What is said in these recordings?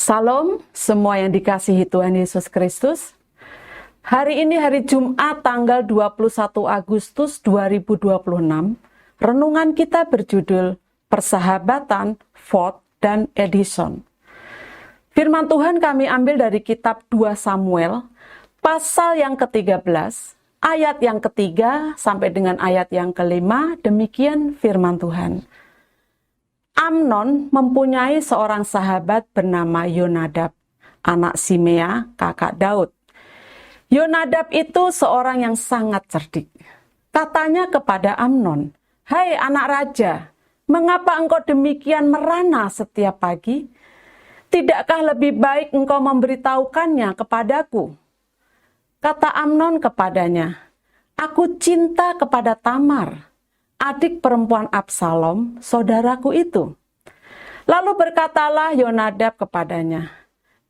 Salam semua yang dikasihi Tuhan Yesus Kristus. Hari ini hari Jumat tanggal 21 Agustus 2026. Renungan kita berjudul Persahabatan Ford dan Edison. Firman Tuhan kami ambil dari kitab 2 Samuel, pasal yang ke-13, ayat yang ketiga sampai dengan ayat yang kelima. Demikian firman Tuhan. Amnon mempunyai seorang sahabat bernama Yonadab, anak Simea, kakak Daud. Yonadab itu seorang yang sangat cerdik. Katanya kepada Amnon, "Hai anak raja, mengapa engkau demikian merana setiap pagi? Tidakkah lebih baik engkau memberitahukannya kepadaku?" Kata Amnon kepadanya, "Aku cinta kepada Tamar, adik perempuan Absalom, saudaraku itu." Lalu berkatalah Yonadab kepadanya,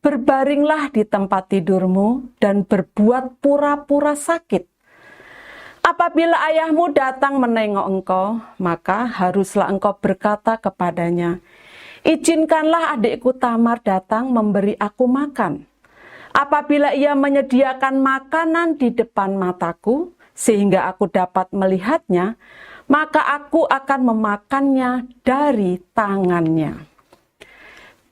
"Berbaringlah di tempat tidurmu dan berbuat pura-pura sakit. Apabila ayahmu datang menengok engkau, maka haruslah engkau berkata kepadanya, 'Izinkanlah adikku Tamar datang memberi aku makan.' Apabila ia menyediakan makanan di depan mataku, sehingga aku dapat melihatnya, maka aku akan memakannya dari tangannya."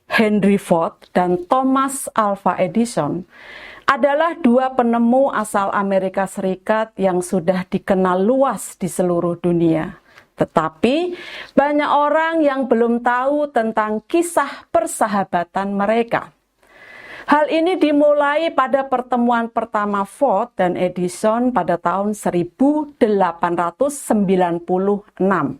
Henry Ford dan Thomas Alva Edison adalah dua penemu asal Amerika Serikat yang sudah dikenal luas di seluruh dunia. Tetapi banyak orang yang belum tahu tentang kisah persahabatan mereka. Hal ini dimulai pada pertemuan pertama Ford dan Edison pada tahun 1896.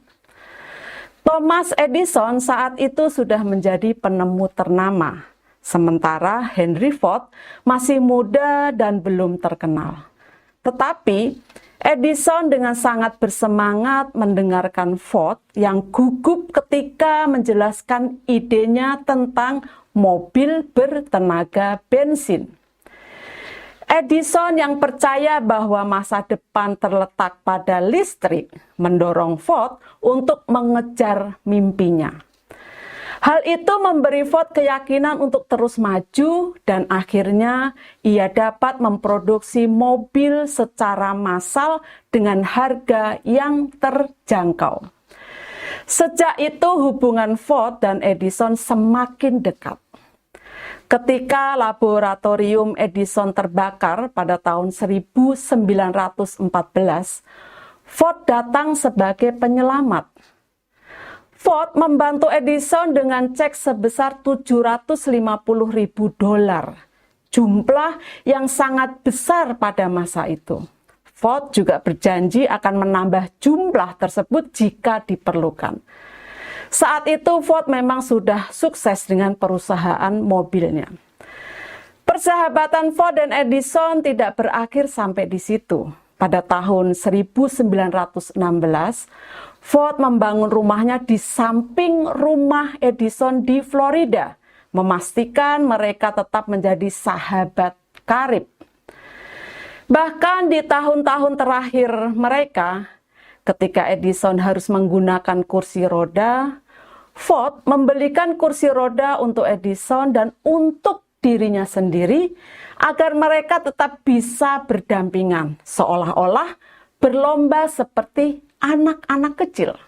Thomas Edison saat itu sudah menjadi penemu ternama, sementara Henry Ford masih muda dan belum terkenal. Tetapi Edison dengan sangat bersemangat mendengarkan Ford yang gugup ketika menjelaskan idenya tentang mobil bertenaga bensin. Edison yang percaya bahwa masa depan terletak pada listrik mendorong Ford untuk mengejar mimpinya. Hal itu memberi Ford keyakinan untuk terus maju dan akhirnya ia dapat memproduksi mobil secara massal dengan harga yang terjangkau. Sejak itu hubungan Ford dan Edison semakin dekat. Ketika laboratorium Edison terbakar pada tahun 1914, Ford datang sebagai penyelamat. Ford membantu Edison dengan cek sebesar $750.000, jumlah yang sangat besar pada masa itu. Ford juga berjanji akan menambah jumlah tersebut jika diperlukan. Saat itu Ford memang sudah sukses dengan perusahaan mobilnya. Persahabatan Ford dan Edison tidak berakhir sampai di situ. Pada tahun 1916, Ford membangun rumahnya di samping rumah Edison di Florida, memastikan mereka tetap menjadi sahabat karib. Bahkan di tahun-tahun terakhir mereka, ketika Edison harus menggunakan kursi roda, Ford membelikan kursi roda untuk Edison dan untuk dirinya sendiri agar mereka tetap bisa berdampingan, seolah-olah berlomba seperti anak-anak kecil.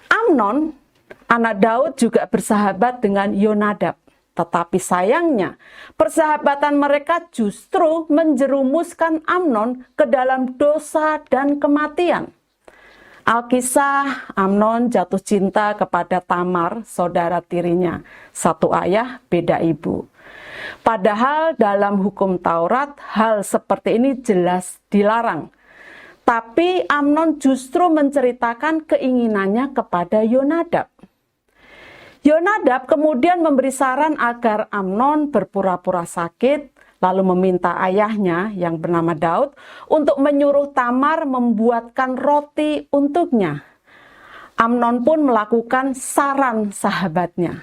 Amnon, anak Daud, juga bersahabat dengan Yonadab. Tetapi sayangnya, persahabatan mereka justru menjerumuskan Amnon ke dalam dosa dan kematian. Alkisah, Amnon jatuh cinta kepada Tamar, saudara tirinya. Satu ayah, beda ibu. Padahal dalam hukum Taurat, hal seperti ini jelas dilarang. Tapi Amnon justru menceritakan keinginannya kepada Yonadab. Yonadab kemudian memberi saran agar Amnon berpura-pura sakit, lalu meminta ayahnya yang bernama Daud untuk menyuruh Tamar membuatkan roti untuknya. Amnon pun melakukan saran sahabatnya.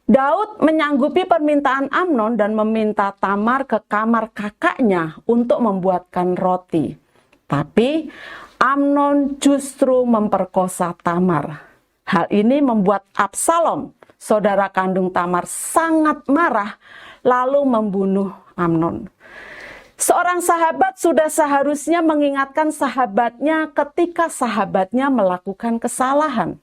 Daud menyanggupi permintaan Amnon dan meminta Tamar ke kamar kakaknya untuk membuatkan roti. Tapi Amnon justru memperkosa Tamar. Hal ini membuat Absalom, saudara kandung Tamar, sangat marah lalu membunuh Amnon. Seorang sahabat sudah seharusnya mengingatkan sahabatnya ketika sahabatnya melakukan kesalahan,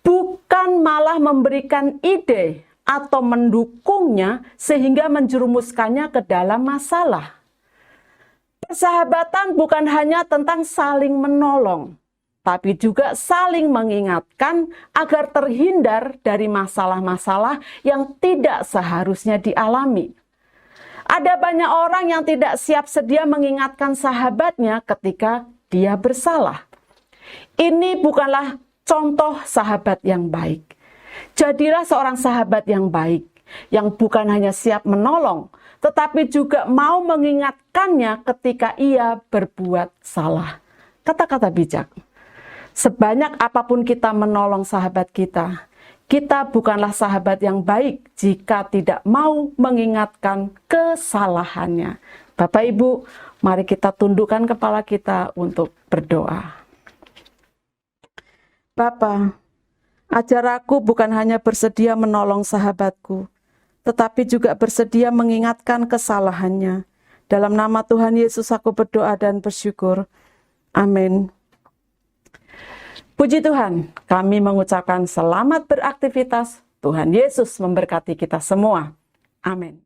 bukan malah memberikan ide atau mendukungnya sehingga menjerumuskannya ke dalam masalah. Persahabatan bukan hanya tentang saling menolong, tapi juga saling mengingatkan agar terhindar dari masalah-masalah yang tidak seharusnya dialami. Ada banyak orang yang tidak siap sedia mengingatkan sahabatnya ketika dia bersalah. Ini bukanlah contoh sahabat yang baik. Jadilah seorang sahabat yang baik, yang bukan hanya siap menolong, tetapi juga mau mengingatkannya ketika ia berbuat salah. Kata-kata bijak. Sebanyak apapun kita menolong sahabat kita, kita bukanlah sahabat yang baik jika tidak mau mengingatkan kesalahannya. Bapak Ibu, mari kita tundukkan kepala kita untuk berdoa. Bapa, ajar aku bukan hanya bersedia menolong sahabatku, tetapi juga bersedia mengingatkan kesalahannya. Dalam nama Tuhan Yesus aku berdoa dan bersyukur. Amin. Puji Tuhan, kami mengucapkan selamat beraktivitas. Tuhan Yesus memberkati kita semua. Amin.